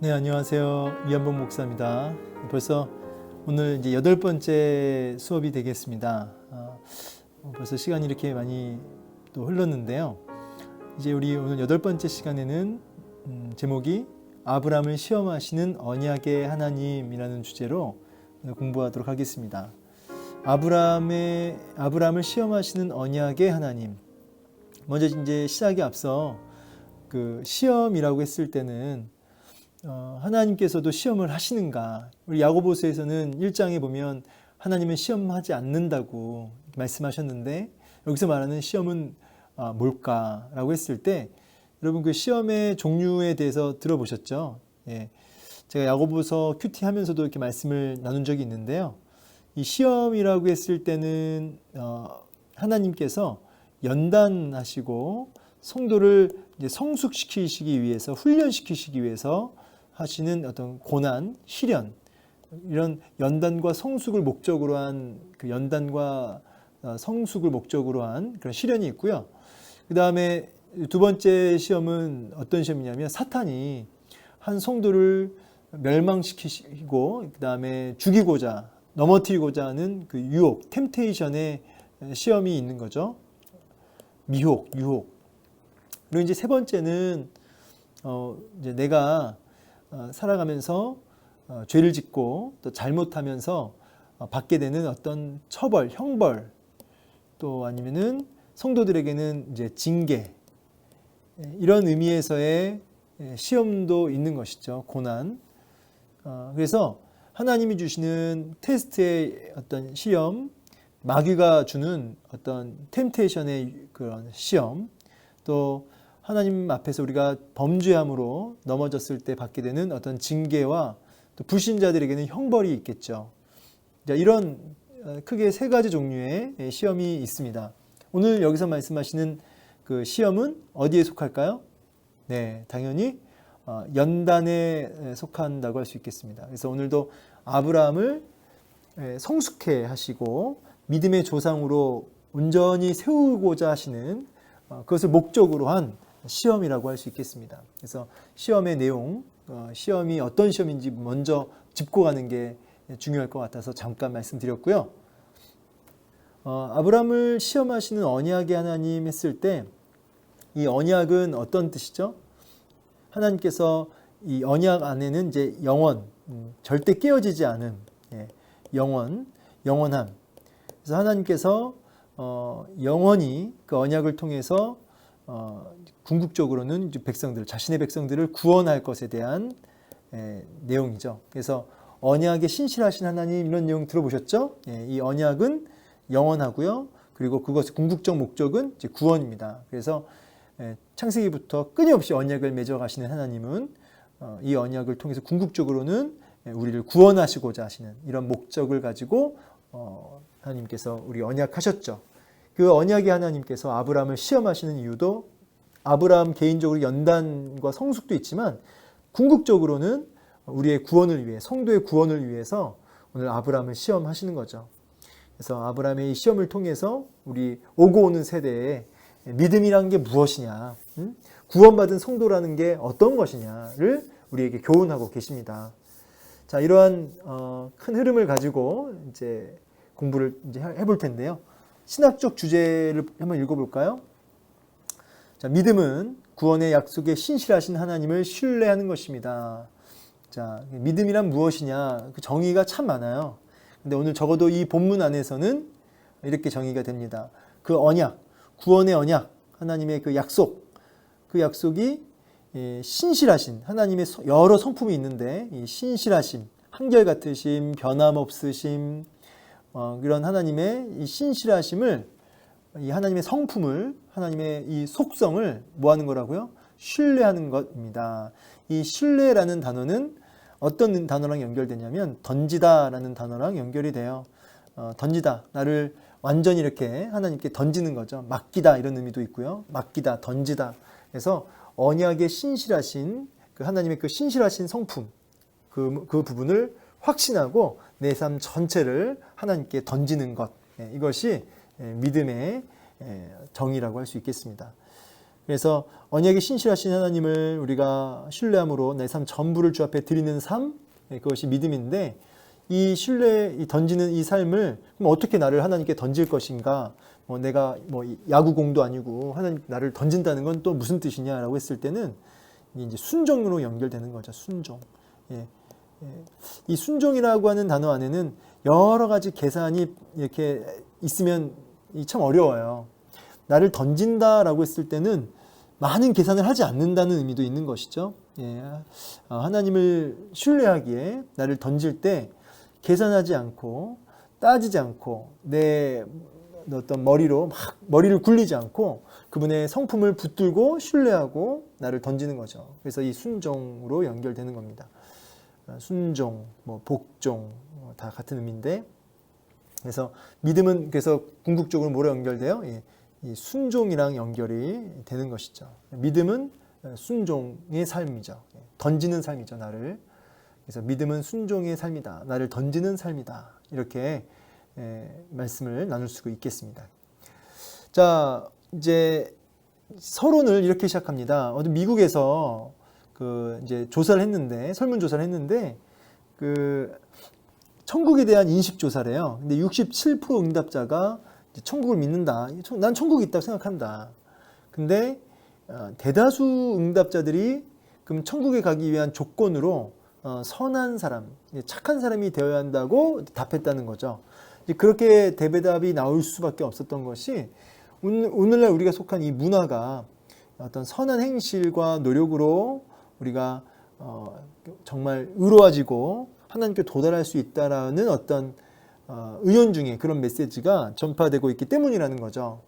네, 안녕하세요. 이한봉 목사입니다. 벌써 오늘 이제 8번째 수업이 되겠습니다. 벌써 시간이 이렇게 많이 또 흘렀는데요. 이제 우리 오늘 8번째 시간에는 제목이 아브라함을 시험하시는 언약의 하나님이라는 주제로 공부하도록 하겠습니다. 아브라함을 시험하시는 언약의 하나님. 먼저 이제 시작에 앞서 그 시험이라고 했을 때는 하나님께서도 시험을 하시는가? 우리 야고보서에서는 1장에 보면 하나님은 시험하지 않는다고 말씀하셨는데 여기서 말하는 시험은 뭘까라고 했을 때 여러분 그 시험의 종류에 대해서 들어보셨죠? 예. 제가 야고보서 큐티 하면서도 이렇게 말씀을 나눈 적이 있는데요. 이 시험이라고 했을 때는 하나님께서 연단하시고 성도를 이제 성숙시키시기 위해서 훈련시키시기 위해서 하시는 어떤 고난, 시련, 이런 연단과 성숙을 목적으로 한 그 연단과 성숙을 목적으로 한 그런 시련이 있고요. 그 다음에 두 번째 시험은 어떤 시험이냐면 사탄이 한 성도를 멸망시키고 그 다음에 죽이고자 넘어뜨리고자 하는 그 유혹, 템테이션의 시험이 있는 거죠. 미혹, 유혹. 그리고 이제 세 번째는 이제 내가 살아가면서 죄를 짓고 또 잘못하면서 받게 되는 어떤 처벌, 형벌, 또 아니면은 성도들에게는 이제 징계, 이런 의미에서의 시험도 있는 것이죠. 고난. 그래서 하나님이 주시는 테스트의 어떤 시험, 마귀가 주는 어떤 템테이션의 그런 시험, 또 하나님 앞에서 우리가 범죄함으로 넘어졌을 때 받게 되는 어떤 징계와 또 불신자들에게는 형벌이 있겠죠. 이런 크게 세 가지 종류의 시험이 있습니다. 오늘 여기서 말씀하시는 그 시험은 어디에 속할까요? 네, 당연히 연단에 속한다고 할 수 있겠습니다. 그래서 오늘도 아브라함을 성숙해 하시고 믿음의 조상으로 온전히 세우고자 하시는 그것을 목적으로 한 시험이라고 할 수 있겠습니다. 그래서 시험의 내용, 시험이 어떤 시험인지 먼저 짚고 가는 게 중요할 것 같아서 잠깐 말씀드렸고요. 아브라함을 시험하시는 언약의 하나님 했을 때 이 언약은 어떤 뜻이죠? 하나님께서 이 언약 안에는 이제 영원, 절대 깨어지지 않음, 영원함. 그래서 하나님께서 영원히 그 언약을 통해서 궁극적으로는 백성들, 자신의 백성들을 구원할 것에 대한 내용이죠. 그래서 언약에 신실하신 하나님, 이런 내용 들어보셨죠? 이 언약은 영원하고요. 그리고 그것의 궁극적 목적은 이제 구원입니다. 그래서 창세기부터 끊임없이 언약을 맺어 가시는 하나님은 이 언약을 통해서 궁극적으로는 우리를 구원하시고자 하시는 이런 목적을 가지고 하나님께서 우리 언약하셨죠. 그 언약의 하나님께서 아브라함을 시험하시는 이유도 아브라함 개인적으로 연단과 성숙도 있지만 궁극적으로는 우리의 구원을 위해, 성도의 구원을 위해서 오늘 아브라함을 시험하시는 거죠. 그래서 아브라함의 이 시험을 통해서 우리 오고 오는 세대에 믿음이란 게 무엇이냐, 구원받은 성도라는 게 어떤 것이냐를 우리에게 교훈하고 계십니다. 자, 이러한 큰 흐름을 가지고 이제 공부를 이제 해볼 텐데요. 신학적 주제를 한번 읽어볼까요? 자, 믿음은 구원의 약속에 신실하신 하나님을 신뢰하는 것입니다. 자, 믿음이란 무엇이냐? 그 정의가 참 많아요. 근데 오늘 적어도 이 본문 안에서는 이렇게 정의가 됩니다. 그 언약, 구원의 언약, 하나님의 그 약속, 그 약속이 신실하신, 하나님의 여러 성품이 있는데 이 신실하심, 한결같으심, 변함없으심, 이런 하나님의 이 신실하심을, 이 하나님의 성품을, 하나님의 이 속성을 뭐 하는 거라고요? 신뢰하는 것입니다. 이 신뢰라는 단어는 어떤 단어랑 연결되냐면 던지다라는 단어랑 연결이 돼요. 던지다, 나를 완전히 이렇게 하나님께 던지는 거죠. 맡기다, 이런 의미도 있고요. 맡기다, 던지다. 그래서 언약에 신실하신 그 하나님의 그 신실하신 성품, 그 부분을 확신하고 내 삶 전체를 하나님께 던지는 것, 이것이 믿음의 정의라고 할 수 있겠습니다. 그래서 언약에 신실하신 하나님을 우리가 신뢰함으로 내 삶 전부를 주 앞에 드리는 삶, 그것이 믿음인데, 이 신뢰, 이 던지는 이 삶을 그럼 어떻게 나를 하나님께 던질 것인가? 내가 야구공도 아니고 하나님 나를 던진다는 건 또 무슨 뜻이냐라고 했을 때는 이제 순종으로 연결되는 거죠. 순종. 이 순종이라고 하는 단어 안에는 여러 가지 계산이 이렇게 있으면 참 어려워요. 나를 던진다라고 했을 때는 많은 계산을 하지 않는다는 의미도 있는 것이죠. 하나님을 신뢰하기에 나를 던질 때 계산하지 않고 따지지 않고 내 어떤 머리를 굴리지 않고 그분의 성품을 붙들고 신뢰하고 나를 던지는 거죠. 그래서 이 순종으로 연결되는 겁니다. 순종, 복종 다 같은 의미인데, 그래서 믿음은 그래서 궁극적으로 뭐로 연결돼요? 이 순종이랑 연결이 되는 것이죠. 믿음은 순종의 삶이죠. 던지는 삶이죠, 나를. 그래서 믿음은 순종의 삶이다. 나를 던지는 삶이다. 이렇게 말씀을 나눌 수가 있겠습니다. 자, 이제 서론을 이렇게 시작합니다. 미국에서 이제 조사를 했는데, 설문조사를 했는데, 천국에 대한 인식 조사래요. 근데 67% 응답자가 천국을 믿는다. 난 천국이 있다고 생각한다. 근데 대다수 응답자들이 그럼 천국에 가기 위한 조건으로 선한 사람, 착한 사람이 되어야 한다고 답했다는 거죠. 그렇게 대답이 나올 수밖에 없었던 것이 오늘날 우리가 속한 이 문화가 어떤 선한 행실과 노력으로 우리가 정말 의로워지고 하나님께 도달할 수 있다라는 어떤 은연중에 그런 메시지가 전파되고 있기 때문이라는 거죠.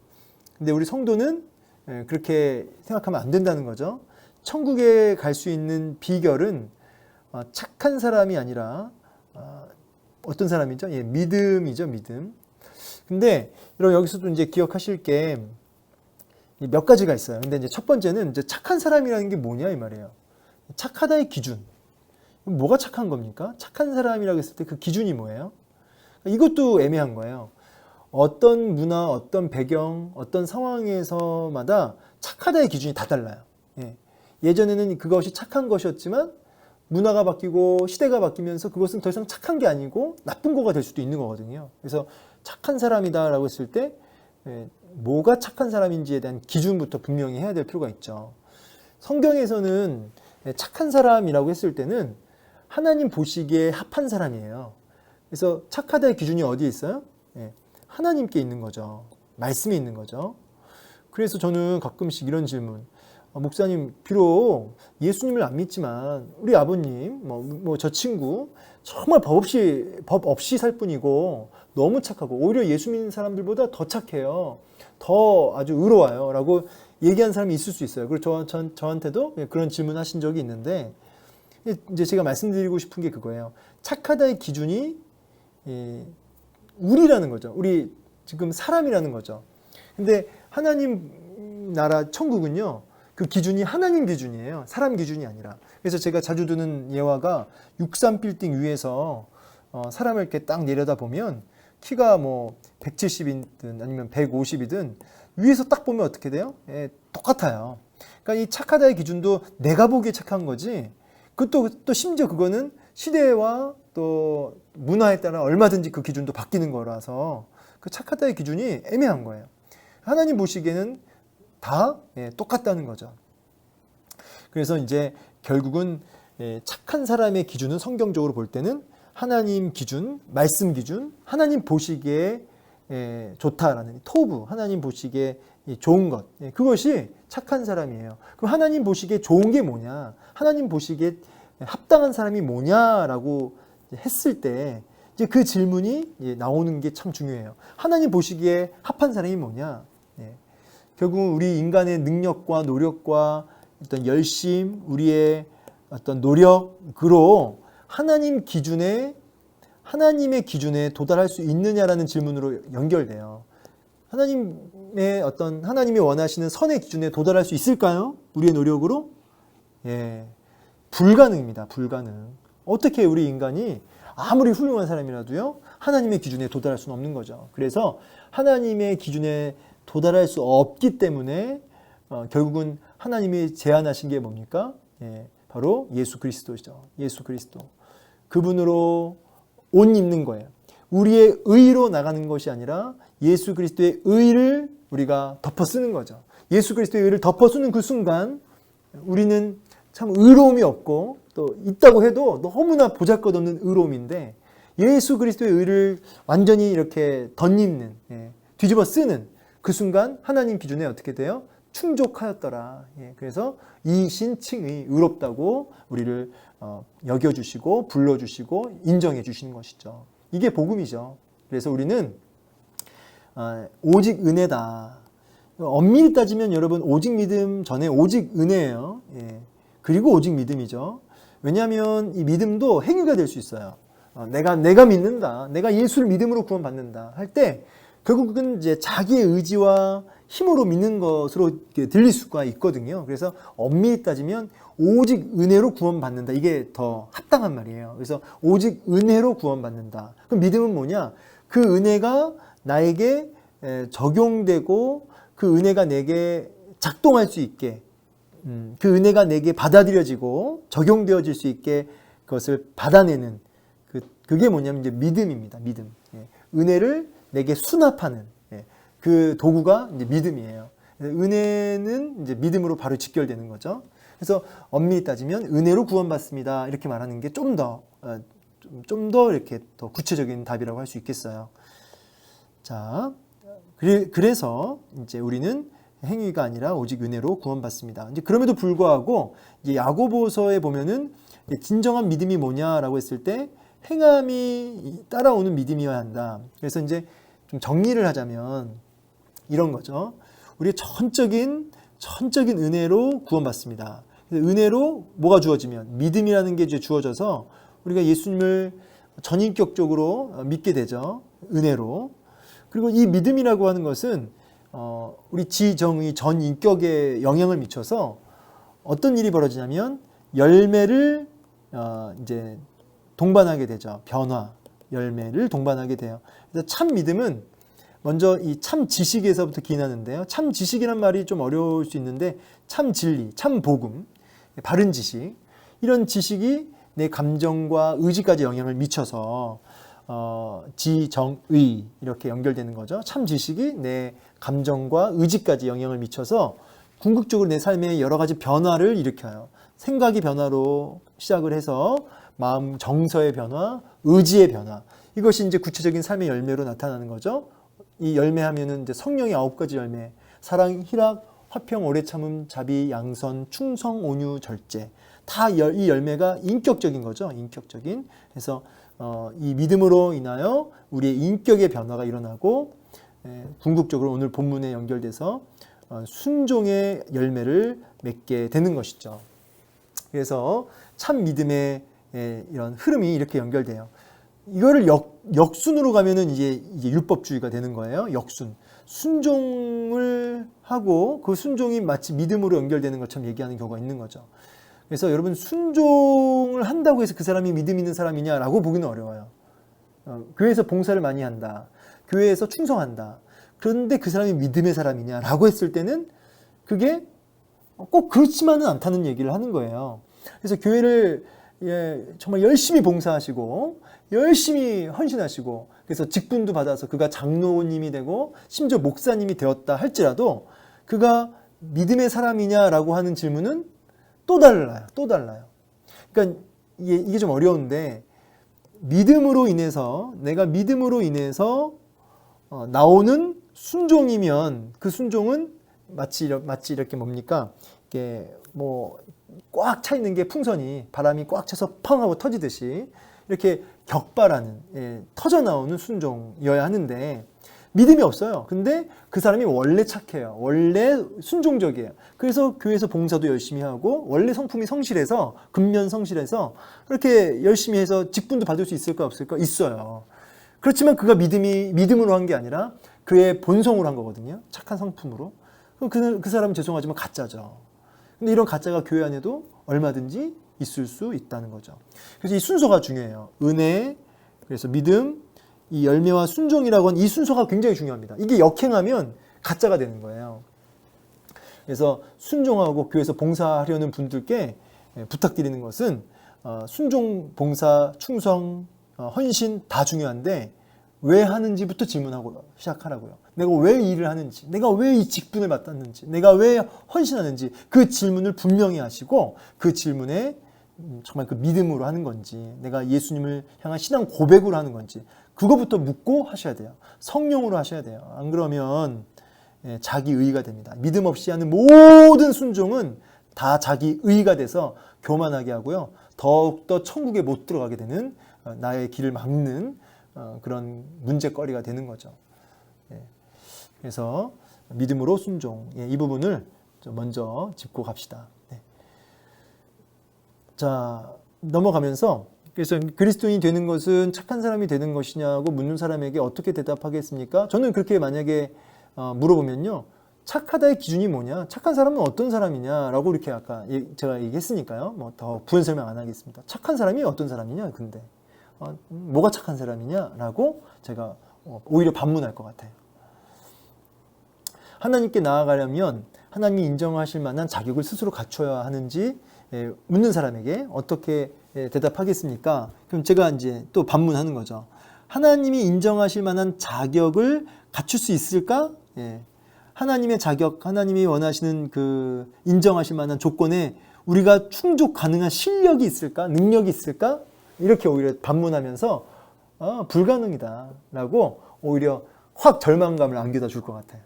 근데 우리 성도는 그렇게 생각하면 안 된다는 거죠. 천국에 갈 수 있는 비결은 착한 사람이 아니라 어떤 사람이죠? 믿음이죠, 믿음. 근데 여러분 여기서도 이제 기억하실 게 몇 가지가 있어요. 근데 이제 첫 번째는 이제 착한 사람이라는 게 뭐냐 이 말이에요. 착하다의 기준. 뭐가 착한 겁니까? 착한 사람이라고 했을 때 그 기준이 뭐예요? 이것도 애매한 거예요. 어떤 문화, 어떤 배경, 어떤 상황에서마다 착하다의 기준이 다 달라요. 예전에는 그것이 착한 것이었지만 문화가 바뀌고 시대가 바뀌면서 그것은 더 이상 착한 게 아니고 나쁜 거가 될 수도 있는 거거든요. 그래서 착한 사람이다라고 했을 때 뭐가 착한 사람인지에 대한 기준부터 분명히 해야 될 필요가 있죠. 성경에서는 착한 사람이라고 했을 때는 하나님 보시기에 합한 사람이에요. 그래서 착하다의 기준이 어디에 있어요? 하나님께 있는 거죠. 말씀에 있는 거죠. 그래서 저는 가끔씩 이런 질문, 목사님 비록 예수님을 안 믿지만 우리 아버님, 저 친구 정말 법 없이 살 뿐이고 너무 착하고 오히려 예수 믿는 사람들보다 더 착해요. 더 아주 의로워요. 라고 얘기한 사람이 있을 수 있어요. 그리고 저한테도 그런 질문 하신 적이 있는데, 이제 제가 말씀드리고 싶은 게 그거예요. 착하다의 기준이 우리라는 거죠. 우리 지금 사람이라는 거죠. 근데 하나님 나라 천국은요, 그 기준이 하나님 기준이에요. 사람 기준이 아니라. 그래서 제가 자주 드는 예화가 63빌딩 위에서 사람을 이렇게 딱 내려다 보면 키가 170이든 아니면 150이든 위에서 딱 보면 어떻게 돼요? 똑같아요. 그러니까 이 착하다의 기준도 내가 보기에 착한 거지, 또 심지어 그거는 시대와 또 문화에 따라 얼마든지 그 기준도 바뀌는 거라서 그 착하다의 기준이 애매한 거예요. 하나님 보시기에는 다 똑같다는 거죠. 그래서 이제 결국은 착한 사람의 기준은 성경적으로 볼 때는 하나님 기준, 말씀 기준, 하나님 보시기에 좋다라는 토부, 하나님 보시기에 좋은 것, 그것이 착한 사람이에요. 그럼 하나님 보시기에 좋은 게 뭐냐, 하나님 보시기에 합당한 사람이 뭐냐라고 했을 때 이제 그 질문이 나오는 게 참 중요해요. 하나님 보시기에 합한 사람이 뭐냐? 결국 우리 인간의 능력과 노력과 어떤 열심, 우리의 어떤 노력으로 하나님의 기준에 도달할 수 있느냐라는 질문으로 연결돼요. 하나님이 원하시는 선의 기준에 도달할 수 있을까요? 우리의 노력으로? 불가능입니다. 불가능. 어떻게 우리 인간이 아무리 훌륭한 사람이라도요, 하나님의 기준에 도달할 수는 없는 거죠. 그래서 하나님의 기준에 도달할 수 없기 때문에 결국은 하나님이 제안하신 게 뭡니까? 예, 바로 예수 그리스도죠. 예수 그리스도. 그분으로 옷 입는 거예요. 우리의 의로 나가는 것이 아니라 예수 그리스도의 의를 우리가 덮어쓰는 거죠. 예수 그리스도의 의를 덮어쓰는 그 순간 우리는 참 의로움이 없고 또 있다고 해도 너무나 보잘것없는 의로움인데 예수 그리스도의 의를 완전히 이렇게 덧입는, 뒤집어 쓰는 그 순간 하나님 기준에 어떻게 돼요? 충족하였더라. 그래서 이신칭의 의롭다고 우리를 여겨주시고 불러주시고 인정해 주시는 것이죠. 이게 복음이죠. 그래서 우리는 오직 은혜다. 엄밀히 따지면 여러분 오직 믿음 전에 오직 은혜예요. 그리고 오직 믿음이죠. 왜냐하면 이 믿음도 행위가 될 수 있어요. 내가 믿는다. 내가 예수를 믿음으로 구원받는다. 할 때 결국은 이제 자기의 의지와 힘으로 믿는 것으로 들릴 수가 있거든요. 그래서 엄밀히 따지면 오직 은혜로 구원받는다. 이게 더 합당한 말이에요. 그래서 오직 은혜로 구원받는다. 그럼 믿음은 뭐냐? 그 은혜가 나에게 적용되고 그 은혜가 내게 작동할 수 있게 그 은혜가 내게 받아들여지고 적용되어질 수 있게 그것을 받아내는 그게 뭐냐면 이제 믿음입니다. 믿음. 은혜를 내게 수납하는 그 도구가 이제 믿음이에요. 은혜는 이제 믿음으로 바로 직결되는 거죠. 그래서 엄밀히 따지면 은혜로 구원받습니다. 이렇게 말하는 게 좀 더 이렇게 더 구체적인 답이라고 할 수 있겠어요. 자, 그래서 이제 우리는 행위가 아니라 오직 은혜로 구원받습니다. 이제 그럼에도 불구하고 이제 야고보서에 보면은 진정한 믿음이 뭐냐라고 했을 때 행함이 따라오는 믿음이어야 한다. 그래서 이제 좀 정리를 하자면 이런 거죠. 우리의 전적인 은혜로 구원받습니다. 은혜로 뭐가 주어지면 믿음이라는 게 이제 주어져서 우리가 예수님을 전인격적으로 믿게 되죠. 은혜로. 그리고 이 믿음이라고 하는 것은 우리 지정의 전인격에 영향을 미쳐서 어떤 일이 벌어지냐면 열매를 이제 동반하게 되죠. 변화, 열매를 동반하게 돼요. 그래서 참 믿음은 먼저 이 참 지식에서부터 기인하는데요. 참 지식이란 말이 좀 어려울 수 있는데 참 진리, 참 복음, 바른 지식 이런 지식이 내 감정과 의지까지 영향을 미쳐서 지정의 이렇게 연결되는 거죠. 참 지식이 내 감정과 의지까지 영향을 미쳐서 궁극적으로 내 삶에 여러 가지 변화를 일으켜요. 생각의 변화로 시작을 해서 마음 정서의 변화, 의지의 변화. 이것이 이제 구체적인 삶의 열매로 나타나는 거죠. 이 열매하면은 이제 성령의 9가지 열매. 사랑, 희락, 화평, 오래 참음, 자비, 양선, 충성, 온유, 절제. 다 이 열매가 인격적인 거죠. 인격적인. 그래서 이 믿음으로 인하여 우리의 인격의 변화가 일어나고 궁극적으로 오늘 본문에 연결돼서 순종의 열매를 맺게 되는 것이죠. 그래서 참 믿음의 이런 흐름이 이렇게 연결돼요. 이거를 역순으로 가면은 이제 율법주의가 되는 거예요. 역순. 순종을 하고 그 순종이 마치 믿음으로 연결되는 것처럼 얘기하는 경우가 있는 거죠. 그래서 여러분 순종을 한다고 해서 그 사람이 믿음 있는 사람이냐라고 보기는 어려워요. 교회에서 봉사를 많이 한다. 교회에서 충성한다. 그런데 그 사람이 믿음의 사람이냐라고 했을 때는 그게 꼭 그렇지만은 않다는 얘기를 하는 거예요. 그래서 교회를 정말 열심히 봉사하시고 열심히 헌신하시고 그래서 직분도 받아서 그가 장로님이 되고 심지어 목사님이 되었다 할지라도 그가 믿음의 사람이냐라고 하는 질문은 또 달라요. 또 달라요. 그러니까 이게 좀 어려운데 믿음으로 인해서 내가 믿음으로 인해서 나오는 순종이면 그 순종은 마치 이렇게 뭡니까? 이게 뭐 꽉 차 있는 게 풍선이 바람이 꽉 차서 펑 하고 터지듯이 이렇게 격발하는 터져 나오는 순종이어야 하는데 믿음이 없어요. 근데 그 사람이 원래 착해요. 원래 순종적이에요. 그래서 교회에서 봉사도 열심히 하고 원래 성품이 성실해서 근면 성실해서 그렇게 열심히 해서 직분도 받을 수 있을까 없을까? 있어요. 그렇지만 그가 믿음으로 한 게 아니라 그의 본성으로 한 거거든요. 착한 성품으로. 그럼 그 사람은 죄송하지만 가짜죠. 근데 이런 가짜가 교회 안에도 얼마든지 있을 수 있다는 거죠. 그래서 이 순서가 중요해요. 은혜, 그래서 믿음, 이 열매와 순종이라고 하는 이 순서가 굉장히 중요합니다. 이게 역행하면 가짜가 되는 거예요. 그래서 순종하고 교회에서 봉사하려는 분들께 부탁드리는 것은 순종, 봉사, 충성, 헌신 다 중요한데 왜 하는지부터 질문하고 시작하라고요. 내가 왜 이 일을 하는지, 내가 왜 이 직분을 맡았는지, 내가 왜 헌신하는지 그 질문을 분명히 하시고 그 질문에 정말 그 믿음으로 하는 건지, 내가 예수님을 향한 신앙 고백으로 하는 건지 그거부터 묻고 하셔야 돼요. 성령으로 하셔야 돼요. 안 그러면 자기 의가 됩니다. 믿음 없이 하는 모든 순종은 다 자기 의가 돼서 교만하게 하고요. 더욱더 천국에 못 들어가게 되는 나의 길을 막는 그런 문제거리가 되는 거죠. 그래서 믿음으로 순종, 이 부분을 먼저 짚고 갑시다. 자, 넘어가면서 그래서 그리스도인이 되는 것은 착한 사람이 되는 것이냐고 묻는 사람에게 어떻게 대답하겠습니까? 저는 그렇게 만약에 물어보면요, 착하다의 기준이 뭐냐? 착한 사람은 어떤 사람이냐라고 이렇게 아까 제가 얘기했으니까요. 뭐 더 부연 설명 안 하겠습니다. 착한 사람이 어떤 사람이냐? 근데 뭐가 착한 사람이냐라고 제가 오히려 반문할 것 같아요. 하나님께 나아가려면 하나님이 인정하실 만한 자격을 스스로 갖춰야 하는지 묻는 사람에게 어떻게 대답하겠습니까? 그럼 제가 이제 또 반문하는 거죠. 하나님이 인정하실 만한 자격을 갖출 수 있을까? 하나님의 자격, 하나님이 원하시는 그 인정하실 만한 조건에 우리가 충족 가능한 실력이 있을까? 능력이 있을까? 이렇게 오히려 반문하면서 불가능이다 라고 오히려 확 절망감을 안겨다 줄 것 같아요.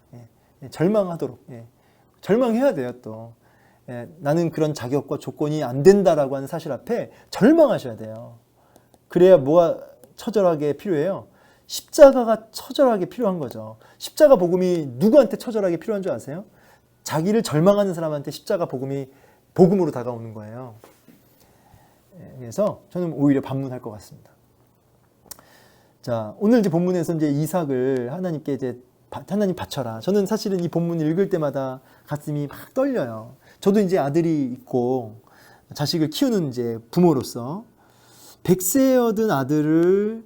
절망하도록. 절망해야 돼요 또. 나는 그런 자격과 조건이 안 된다라고 하는 사실 앞에 절망하셔야 돼요. 그래야 뭐가 처절하게 필요해요? 십자가가 처절하게 필요한 거죠. 십자가 복음이 누구한테 처절하게 필요한 줄 아세요? 자기를 절망하는 사람한테 십자가 복음이 복음으로 다가오는 거예요. 그래서 저는 오히려 반문할 것 같습니다. 자, 오늘 이제 본문에서 이제 이삭을 하나님께 이제 하나님 바쳐라. 저는 사실은 이 본문 읽을 때마다 가슴이 막 떨려요. 저도 이제 아들이 있고 자식을 키우는 이제 부모로서 100세에 얻은 아들을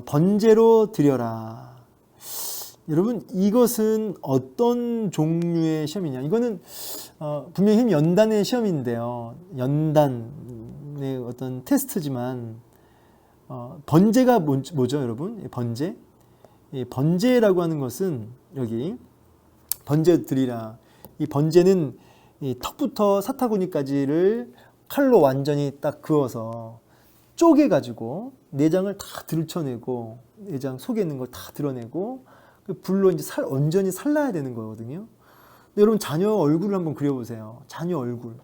번제로 드려라. 여러분, 이것은 어떤 종류의 시험이냐? 이거는 분명히 연단의 시험인데요. 연단의 어떤 테스트지만 번제가 뭐죠, 여러분? 번제? 번제라고 하는 것은 여기 번제 드리라. 이 번제는 이 턱부터 사타구니까지를 칼로 완전히 딱 그어서 쪼개가지고 내장을 다 들춰내고 내장 속에 있는 걸 다 드러내고 불로 이제 온전히 살라야 되는 거거든요. 근데 여러분 자녀 얼굴을 한번 그려보세요. 자녀 얼굴.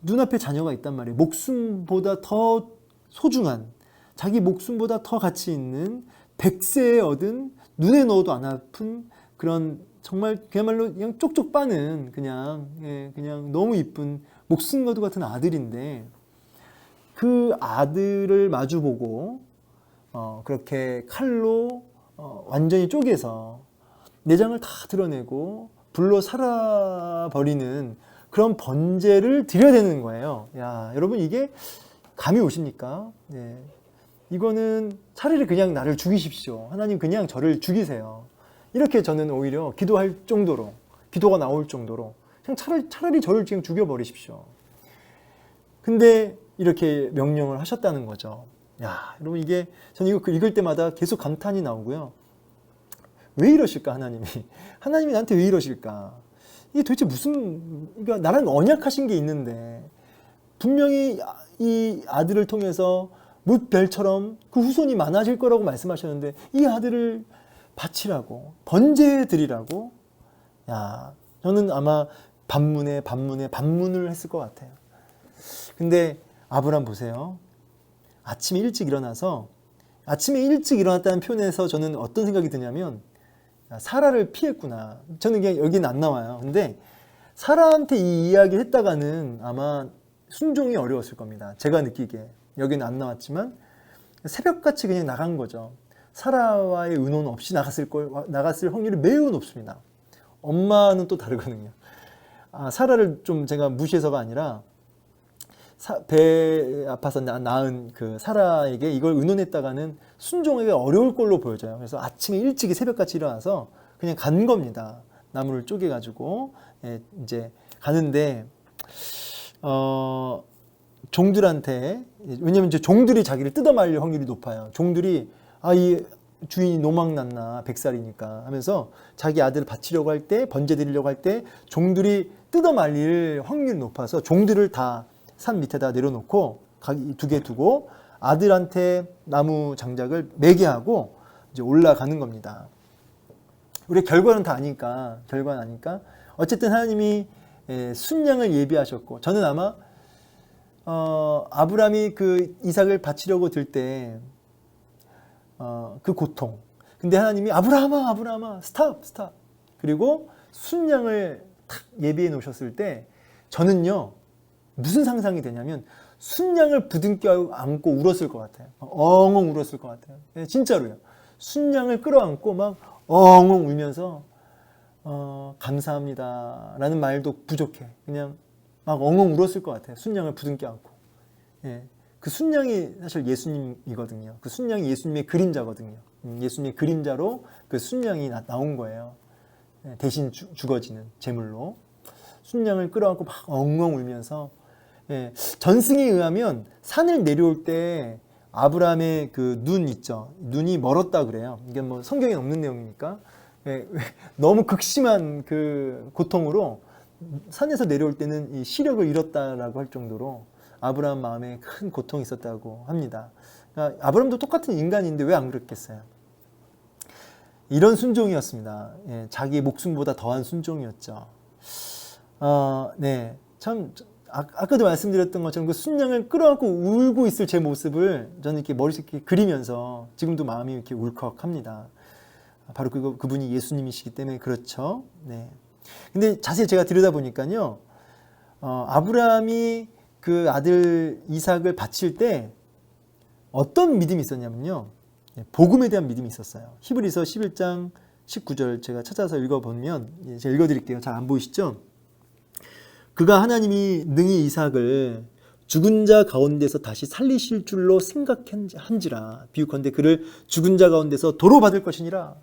눈앞에 자녀가 있단 말이에요. 목숨보다 더 소중한, 자기 목숨보다 더 가치 있는 100세에 얻은 눈에 넣어도 안 아픈 그런 정말 그야말로 그냥 쪽쪽 빠는 그냥 너무 이쁜 목숨과도 같은 아들인데 그 아들을 마주보고 그렇게 칼로 완전히 쪼개서 내장을 다 드러내고 불로 살아버리는 그런 번제를 드려야 되는 거예요. 야, 여러분 이게 감이 오십니까? 이거는 차라리 그냥 나를 죽이십시오. 하나님 그냥 저를 죽이세요. 이렇게 저는 오히려 기도할 정도로, 기도가 나올 정도로 그냥 차라리 저를 지금 죽여버리십시오. 근데 이렇게 명령을 하셨다는 거죠. 야, 여러분 이게 저는 이거 읽을 때마다 계속 감탄이 나오고요. 왜 이러실까 하나님이? 하나님이 나한테 왜 이러실까? 이게 도대체 무슨, 그러니까 나랑 언약하신 게 있는데 분명히 이 아들을 통해서 뭇별처럼 그 후손이 많아질 거라고 말씀하셨는데 이 아들을 바치라고, 번제해 드리라고. 야, 저는 아마 반문을 했을 것 같아요. 근데 아브람 보세요. 아침에 일찍 일어났다는 표현에서 저는 어떤 생각이 드냐면 사라를 피했구나. 저는 그냥 여기는 안 나와요. 근데 사라한테 이 이야기를 했다가는 아마 순종이 어려웠을 겁니다. 제가 느끼기에. 여기는 안 나왔지만 새벽같이 그냥 나간 거죠. 사라와의 의논 없이 나갔을 확률이 매우 높습니다. 엄마는 또 다르거든요. 사라를 좀 제가 무시해서가 아니라 배 아파서 낳은 그 사라에게 이걸 의논했다가는 순종하기가 어려울 걸로 보여져요. 그래서 아침에 일찍이 새벽같이 일어나서 그냥 간 겁니다. 나무를 쪼개가지고 이제 가는데 종들한테, 왜냐면 이제 종들이 자기를 뜯어말릴 확률이 높아요. 종들이 이 주인이 노망났나, 100살이니까 하면서 자기 아들을 바치려고 할 때, 번제 드리려고 할 때 종들이 뜯어말릴 확률이 높아서 종들을 다 산 밑에다 내려놓고 두 개 두고 아들한테 나무 장작을 매게 하고 이제 올라가는 겁니다. 우리 결과는 다 아니까, 어쨌든 하나님이 순양을 예비하셨고, 저는 아마 아브라함이 그 이삭을 바치려고 들 때 그 고통, 근데 하나님이 아브라함아 스탑 그리고 순양을 탁 예비해 놓으셨을 때 저는요 무슨 상상이 되냐면 순양을 부둥켜 안고 울었을 것 같아요. 엉엉 울었을 것 같아요. 진짜로요. 순양을 끌어안고 막 엉엉 울면서 감사합니다 라는 말도 부족해. 그냥 막 엉엉 울었을 것 같아요. 순양을 부둥켜 안고. 그 순양이 사실 예수님이거든요. 그 순양이 예수님의 그림자거든요. 예수님의 그림자로 그 순양이 나온 거예요. 대신 죽어지는 제물로. 순양을 끌어안고 막 엉엉 울면서, 전승에 의하면 산을 내려올 때 아브라함의 그 눈 있죠. 눈이 멀었다 그래요. 이게 뭐 성경에 없는 내용이니까. 너무 극심한 그 고통으로 산에서 내려올 때는 이 시력을 잃었다라고 할 정도로 아브라함 마음에 큰 고통이 있었다고 합니다. 그러니까 아브라함도 똑같은 인간인데 왜 안 그랬겠어요? 이런 순종이었습니다. 자기 목숨보다 더한 순종이었죠. 참 아까도 말씀드렸던 것처럼 그 순양을 끌어안고 울고 있을 제 모습을 저는 이렇게 머릿속에 이렇게 그리면서 지금도 마음이 이렇게 울컥합니다. 바로 그분이 예수님이시기 때문에 그렇죠. 근데 자세히 제가 들여다보니까요, 아브라함이 그 아들 이삭을 바칠 때 어떤 믿음이 있었냐면요, 복음에 대한 믿음이 있었어요. 히브리서 11장 19절 제가 찾아서 읽어보면, 제가 읽어드릴게요. 잘 안 보이시죠? 그가 하나님이 능히 이삭을 죽은 자 가운데서 다시 살리실 줄로 생각한지라. 비유컨대 그를 죽은 자 가운데서 도로 받을 것이니라.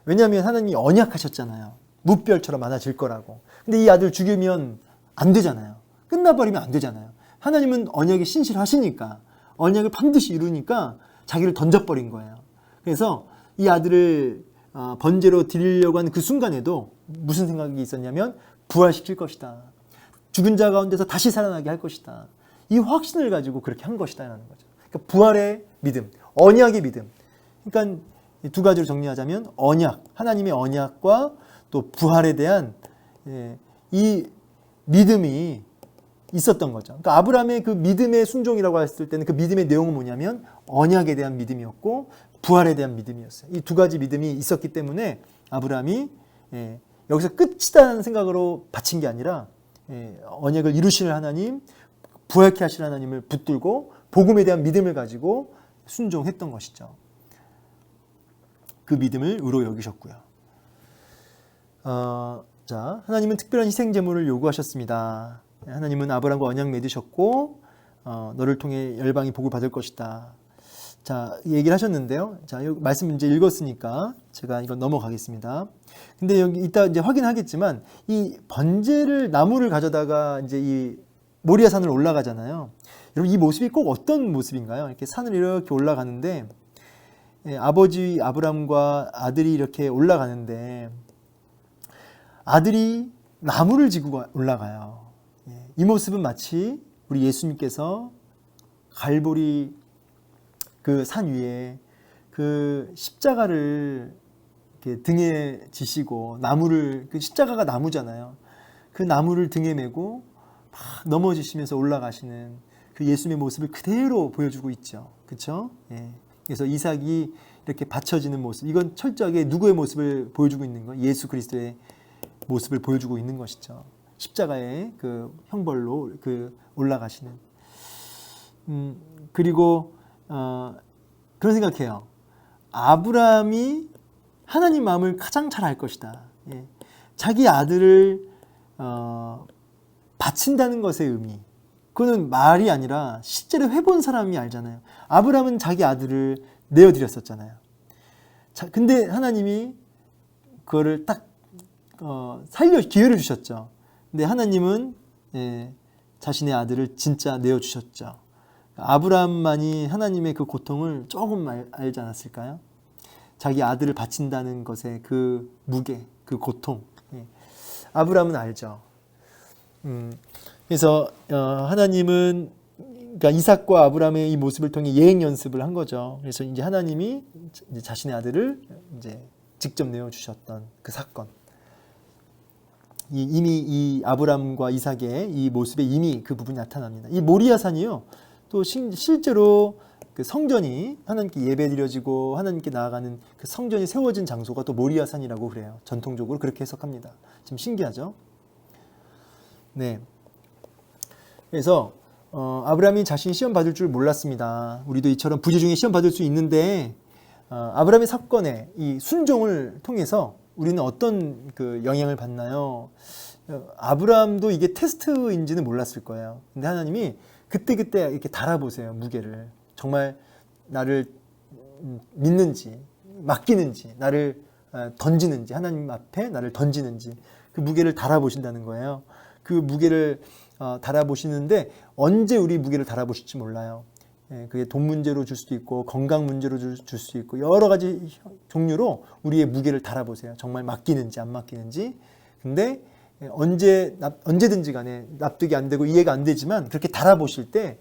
왜냐하면 하나님이 언약하셨잖아요. 무별처럼 많아질 거라고. 근데 이 아들 죽이면 안 되잖아요. 끝나버리면 안 되잖아요. 하나님은 언약에 신실하시니까, 언약을 반드시 이루니까 자기를 던져버린 거예요. 그래서 이 아들을 번제로 드리려고 하는 그 순간에도 무슨 생각이 있었냐면 부활시킬 것이다. 죽은 자 가운데서 다시 살아나게 할 것이다. 이 확신을 가지고 그렇게 한 것이다 라는 거죠. 그러니까 부활의 믿음, 언약의 믿음. 그러니까 두 가지로 정리하자면 언약, 하나님의 언약과 또 부활에 대한 이 믿음이 있었던 거죠. 그러니까 아브라함의 그 믿음의 순종이라고 했을 때는 그 믿음의 내용은 뭐냐면 언약에 대한 믿음이었고 부활에 대한 믿음이었어요. 이 두 가지 믿음이 있었기 때문에 아브라함이 여기서 끝이다는 생각으로 바친 게 아니라 언약을 이루시는 하나님, 부활케 하실 하나님을 붙들고 복음에 대한 믿음을 가지고 순종했던 것이죠. 그 믿음을 의로 여기셨고요. 자, 하나님은 특별한 희생 제물을 요구하셨습니다. 하나님은 아브라함과 언약 맺으셨고 너를 통해 열방이 복을 받을 것이다. 자, 얘기를 하셨는데요. 자, 여기 말씀 이제 읽었으니까 제가 이건 넘어가겠습니다. 근데 여기 이따 이제 확인하겠지만 이 번제를 나무를 가져다가 이제 이 모리아 산을 올라가잖아요. 여러분 이 모습이 꼭 어떤 모습인가요? 이렇게 산을 이렇게 올라가는데 아버지 아브라함과 아들이 이렇게 올라가는데 아들이 나무를 지고 올라가요. 이 모습은 마치 우리 예수님께서 갈보리 그 산 위에 그 십자가를 이렇게 등에 지시고 나무를, 그 십자가가 나무잖아요. 그 나무를 등에 메고 막 넘어지시면서 올라가시는 그 예수님의 모습을 그대로 보여주고 있죠. 그렇죠? 그래서 이삭이 이렇게 받쳐지는 모습, 이건 철저하게 누구의 모습을 보여주고 있는 거예요? 예수 그리스도의 모습을 보여주고 있는 것이죠. 십자가의 그 형벌로 그 올라가시는. 그리고 그런 생각해요. 아브라함이 하나님 마음을 가장 잘 알 것이다. 자기 아들을 바친다는 것의 의미, 그거는 말이 아니라 실제로 해본 사람이 알잖아요. 아브라함은 자기 아들을 내어드렸었잖아요. 자, 근데 하나님이 그거를 딱 기회를 주셨죠. 근데 하나님은 자신의 아들을 진짜 내어주셨죠. 아브라함만이 하나님의 그 고통을 조금 알지 않았을까요? 자기 아들을 바친다는 것의 그 무게, 그 고통. 아브라함은 알죠. 그래서 하나님은 그러니까 이삭과 아브라함의 이 모습을 통해 예행 연습을 한 거죠. 그래서 이제 하나님이 이제 자신의 아들을 이제 직접 내어주셨던 그 사건. 이미 이 아브라함과 이삭의 이 모습에 이미 그 부분이 나타납니다. 이 모리아산이요. 또 실제로 그 성전이 하나님께 예배드려지고 하나님께 나아가는 그 성전이 세워진 장소가 또 모리아산이라고 그래요. 전통적으로 그렇게 해석합니다. 좀 신기하죠? 네. 그래서 아브라함이 자신이 시험 받을 줄 몰랐습니다. 우리도 이처럼 부재 중에 시험 받을 수 있는데 아브라함의 사건에 이 순종을 통해서 우리는 어떤 그 영향을 받나요? 아브라함도 이게 테스트인지는 몰랐을 거예요. 근데 하나님이 그때그때 이렇게 달아보세요. 무게를. 정말 나를 믿는지 맡기는지 나를 던지는지 하나님 앞에 나를 던지는지 그 무게를 달아보신다는 거예요. 그 무게를 달아보시는데 언제 우리 무게를 달아보실지 몰라요. 그게 돈 문제로 줄 수도 있고 건강 문제로 줄 수도 있고 여러 가지 종류로 우리의 무게를 달아보세요. 정말 맡기는지 안 맡기는지. 근데 언제든지 간에 납득이 안 되고 이해가 안 되지만 그렇게 달아보실 때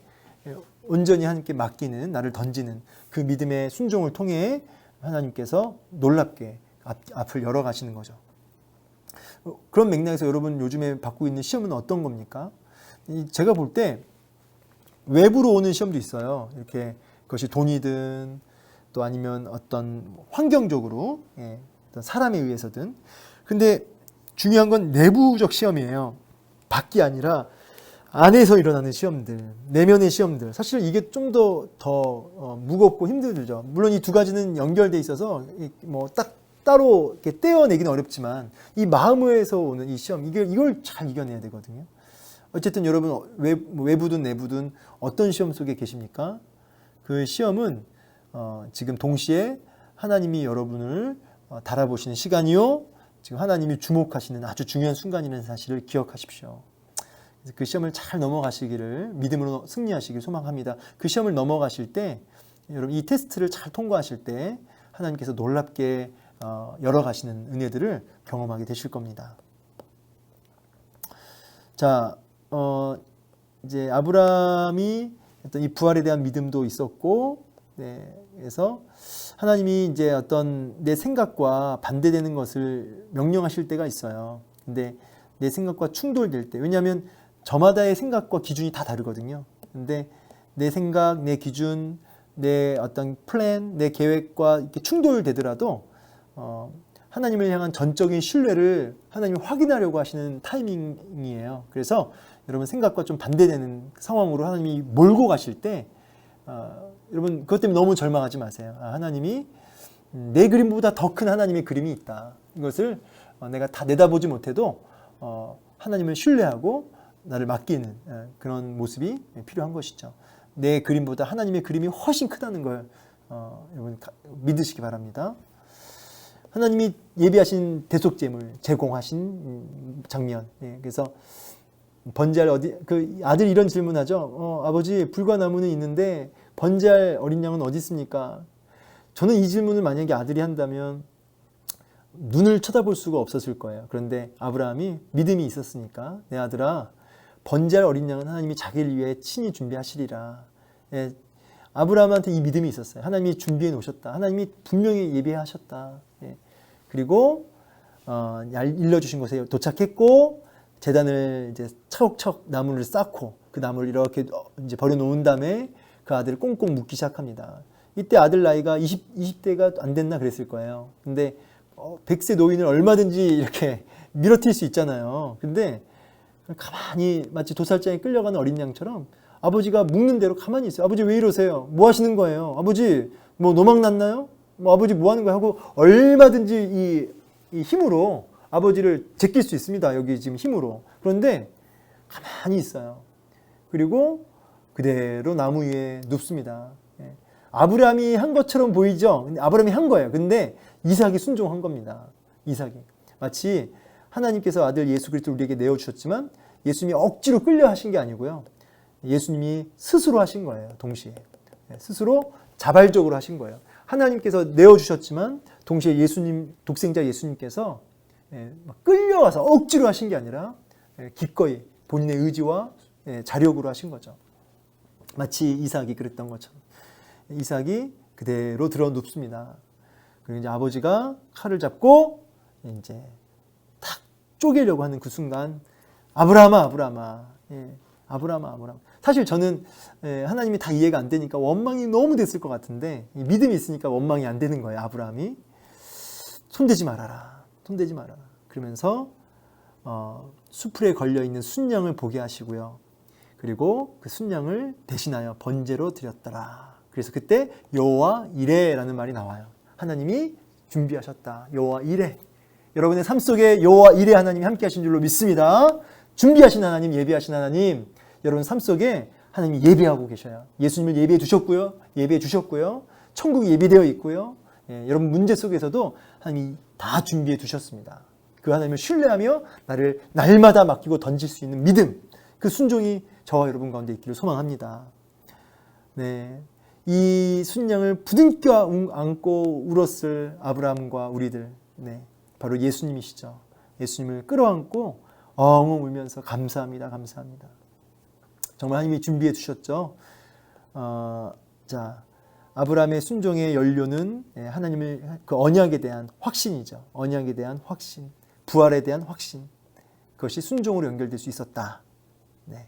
온전히 하나님께 맡기는 나를 던지는 그 믿음의 순종을 통해 하나님께서 놀랍게 앞을 열어가시는 거죠. 그런 맥락에서 여러분 요즘에 받고 있는 시험은 어떤 겁니까? 제가 볼 때 외부로 오는 시험도 있어요. 이렇게 그것이 돈이든 또 아니면 어떤 환경적으로 어떤 사람에 의해서든. 근데 중요한 건 내부적 시험이에요. 밖이 아니라 안에서 일어나는 시험들, 내면의 시험들. 사실 이게 좀 더 무겁고 힘들죠. 물론 이 두 가지는 연결돼 있어서 뭐 딱 따로 이렇게 떼어내기는 어렵지만 이 마음에서 오는 이 시험, 이걸 잘 이겨내야 되거든요. 어쨌든 여러분 외부든 내부든 어떤 시험 속에 계십니까? 그 시험은 지금 동시에 하나님이 여러분을 달아보시는 시간이요. 지금 하나님이 주목하시는 아주 중요한 순간이라는 사실을 기억하십시오. 그 시험을 잘 넘어가시기를 믿음으로 승리하시길 소망합니다. 그 시험을 넘어가실 때 여러분 이 테스트를 잘 통과하실 때 하나님께서 놀랍게 열어가시는 은혜들을 경험하게 되실 겁니다. 자, 이제 아브라함이 어떤 이 부활에 대한 믿음도 있었고, 네, 그래서 하나님이 이제 어떤 내 생각과 반대되는 것을 명령하실 때가 있어요. 근데 내 생각과 충돌될 때, 왜냐하면 저마다의 생각과 기준이 다 다르거든요. 근데 내 생각, 내 기준, 내 어떤 플랜, 내 계획과 이렇게 충돌되더라도 하나님을 향한 전적인 신뢰를 하나님이 확인하려고 하시는 타이밍이에요. 그래서 여러분 생각과 좀 반대되는 상황으로 하나님이 몰고 가실 때 여러분 그것 때문에 너무 절망하지 마세요. 하나님이 내 그림보다 더 큰 하나님의 그림이 있다. 이것을 내가 다 내다보지 못해도 하나님을 신뢰하고 나를 맡기는 그런 모습이 필요한 것이죠. 내 그림보다 하나님의 그림이 훨씬 크다는 걸 여러분 믿으시기 바랍니다. 하나님이 예비하신 대속제물 제공하신 장면. 그래서 번제할 그 아들이 이런 질문하죠. 아버지 불과 나무는 있는데 번제할 어린 양은 어디 있습니까? 저는 이 질문을 만약에 아들이 한다면 눈을 쳐다볼 수가 없었을 거예요. 그런데 아브라함이 믿음이 있었으니까 내 아들아 번제할 어린 양은 하나님이 자기를 위해 친히 준비하시리라. 아브라함한테 이 믿음이 있었어요. 하나님이 준비해 놓으셨다. 하나님이 분명히 예비하셨다. 그리고 일러주신 곳에 도착했고 제단을 이제 차곡차곡 나무를 쌓고 그 나무를 이렇게 이제 버려놓은 다음에 그 아들을 꽁꽁 묶기 시작합니다. 이때 아들 나이가 20대가 안 됐나 그랬을 거예요. 근데 100세 노인을 얼마든지 이렇게 밀어튈 수 있잖아요. 근데 가만히 마치 도살장에 끌려가는 어린 양처럼 아버지가 묶는 대로 가만히 있어요. 아버지 왜 이러세요? 뭐 하시는 거예요? 아버지 뭐 노망 났나요? 뭐 아버지 뭐 하는 거야? 하고 얼마든지 이 힘으로 아버지를 제낄 수 있습니다. 여기 지금 힘으로. 그런데 가만히 있어요. 그리고 그대로 나무 위에 눕습니다. 아브라함이 한 것처럼 보이죠? 근데 아브라함이 한 거예요. 근데 이삭이 순종한 겁니다. 이삭이. 마치 하나님께서 아들 예수 그리스도를 우리에게 내어주셨지만 예수님이 억지로 끌려 하신 게 아니고요. 예수님이 스스로 하신 거예요. 동시에. 스스로 자발적으로 하신 거예요. 하나님께서 내어주셨지만 동시에 예수님, 독생자 예수님께서 끌려와서 억지로 하신 게 아니라 기꺼이 본인의 의지와 자력으로 하신 거죠. 마치 이삭이 그랬던 것처럼. 이삭이 그대로 들어 눕습니다. 그리고 이제 아버지가 칼을 잡고 이제 탁 쪼개려고 하는 그 순간 아브라함아, 아브라함아, 아브라함아, 아브라함. 사실 저는 하나님이 다 이해가 안 되니까 원망이 너무 됐을 것 같은데 믿음이 있으니까 원망이 안 되는 거예요. 아브라함이 손대지 말아라, 손대지 말아라. 그러면서 수풀에 걸려 있는 순양을 보게 하시고요. 그리고 그 순양을 대신하여 번제로 드렸더라. 그래서 그때 여호와 이레라는 말이 나와요. 하나님이 준비하셨다. 여호와 이레. 여러분의 삶 속에 여호와 이레 하나님이 함께 하신 줄로 믿습니다. 준비하신 하나님, 예비하신 하나님, 여러분 삶 속에 하나님이 예비하고 계셔요. 예수님을 예비해 두셨고요. 예비해 주셨고요. 천국이 예비되어 있고요. 여러분 문제 속에서도 하나님이 다 준비해 두셨습니다. 그 하나님을 신뢰하며 나를 날마다 맡기고 던질 수 있는 믿음, 그 순종이 저와 여러분 가운데 있기를 소망합니다. 네, 이 순양을 부둥켜 안고 울었을 아브라함과 우리들, 네, 바로 예수님이시죠. 예수님을 끌어안고 엉엉 울면서 감사합니다, 감사합니다. 정말 하나님이 준비해 주셨죠. 자, 아브라함의 순종의 연료는 하나님의 그 언약에 대한 확신이죠. 언약에 대한 확신, 부활에 대한 확신. 그것이 순종으로 연결될 수 있었다. 네.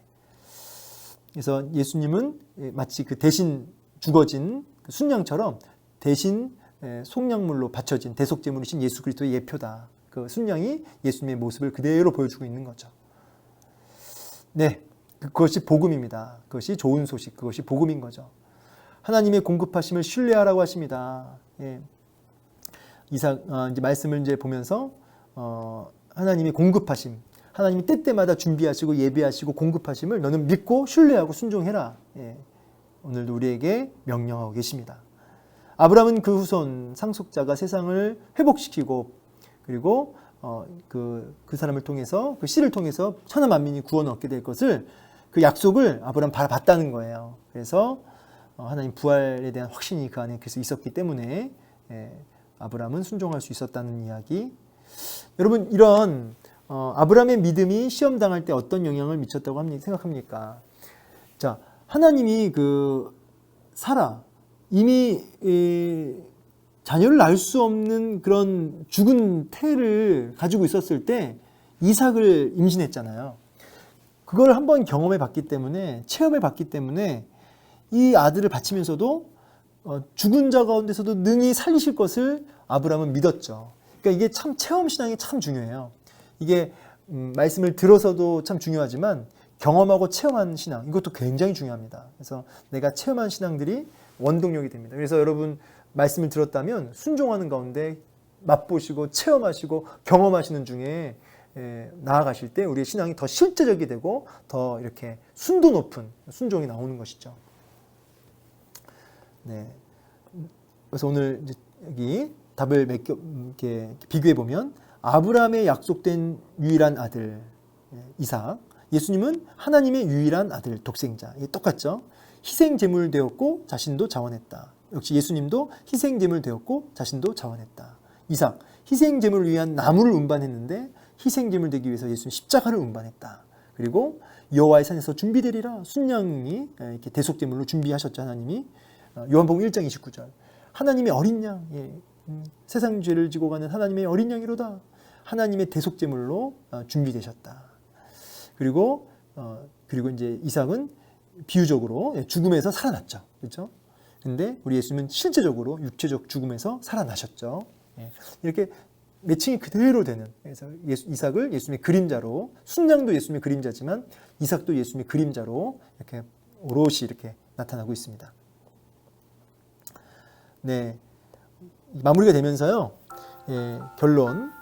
그래서 예수님은 마치 그 대신 죽어진 순양처럼 대신 속량물로 바쳐진 대속제물이신 예수 그리스도의 예표다. 그 순양이 예수님의 모습을 그대로 보여주고 있는 거죠. 네, 그것이 복음입니다. 그것이 좋은 소식, 그것이 복음인 거죠. 하나님의 공급하심을 신뢰하라고 하십니다. 예. 이제 말씀을 이제 보면서 하나님의 공급하심, 하나님이 때때마다 준비하시고 예비하시고 공급하심을 너는 믿고 신뢰하고 순종해라. 예. 오늘도 우리에게 명령하고 계십니다. 아브라함은 그 후손 상속자가 세상을 회복시키고 그리고 그 사람을 통해서 그 씨를 통해서 천하 만민이 구원 얻게 될 것을 그 약속을 아브라함 바라봤다는 거예요. 그래서 하나님 부활에 대한 확신이 그 안에 그래서 있었기 때문에 아브라함은 순종할 수 있었다는 이야기. 여러분 이런 아브라함의 믿음이 시험 당할 때 어떤 영향을 미쳤다고 생각합니까? 자, 하나님이 그 사라 이미 자녀를 낳을 수 없는 그런 죽은 태를 가지고 있었을 때 이삭을 임신했잖아요. 그걸 한번 경험해 봤기 때문에 체험해 봤기 때문에 이 아들을 바치면서도 죽은 자 가운데서도 능히 살리실 것을 아브라함은 믿었죠. 그러니까 이게 참 체험 신앙이 참 중요해요. 이게 말씀을 들어서도 참 중요하지만 경험하고 체험한 신앙 이것도 굉장히 중요합니다. 그래서 내가 체험한 신앙들이 원동력이 됩니다. 그래서 여러분 말씀을 들었다면 순종하는 가운데 맛보시고 체험하시고 경험하시는 중에 나아가실 때 우리의 신앙이 더 실제적이 되고 더 이렇게 순도 높은 순종이 나오는 것이죠. 네. 그래서 오늘 이제 여기 답을 이렇게 비교해 보면 아브라함의 약속된 유일한 아들 이삭, 예수님은 하나님의 유일한 아들 독생자. 이게 똑같죠. 희생 제물 되었고 자신도 자원했다. 역시 예수님도 희생 제물 되었고 자신도 자원했다. 이삭, 희생 제물을 위한 나무를 운반했는데 희생 제물 되기 위해서 예수님 십자가를 운반했다. 그리고 여호와의 산에서 준비되리라 순양이 이렇게 대속 제물로 준비하셨죠. 하나님이. 요한복음 1장 29절. 하나님의 어린 양, 세상 죄를 지고 가는 하나님의 어린 양이로다. 하나님의 대속 제물로 준비되셨다. 그리고 이제 이삭은 비유적으로 죽음에서 살아났죠. 그렇죠? 근데 우리 예수님은 실제적으로 육체적 죽음에서 살아나셨죠. 이렇게 매칭이 그대로 되는. 그래서 이삭을 예수님의 그림자로, 순양도 예수님의 그림자지만 이삭도 예수님의 그림자로 이렇게 오롯이 이렇게 나타나고 있습니다. 네, 마무리가 되면서요. 결론.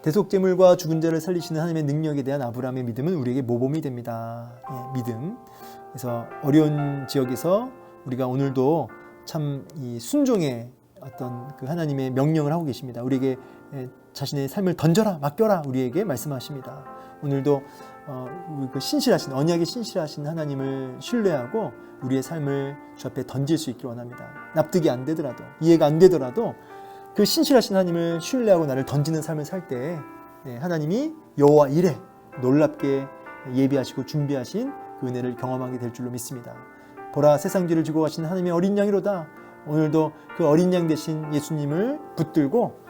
대속제물과 죽은 자를 살리시는 하나님의 능력에 대한 아브라함의 믿음은 우리에게 모범이 됩니다. 믿음. 그래서 어려운 지역에서 우리가 오늘도 참 이 순종의 어떤 그 하나님의 명령을 하고 계십니다. 우리에게 자신의 삶을 던져라, 맡겨라 우리에게 말씀하십니다. 오늘도 그 신실하신, 언약에 신실하신 하나님을 신뢰하고 우리의 삶을 주 앞에 던질 수 있길 원합니다. 납득이 안 되더라도, 이해가 안 되더라도 그 신실하신 하나님을 신뢰하고 나를 던지는 삶을 살 때 하나님이 여호와 이레, 놀랍게 예비하시고 준비하신 그 은혜를 경험하게 될 줄로 믿습니다. 보라, 세상 죄를 지고 가신 하나님의 어린 양이로다. 오늘도 그 어린 양 되신 예수님을 붙들고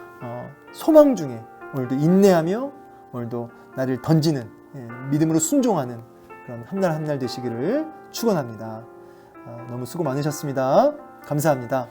소망 중에 오늘도 인내하며 오늘도 나를 던지는, 믿음으로 순종하는 그런 한 날 한 날 되시기를 축원합니다. 너무 수고 많으셨습니다. 감사합니다.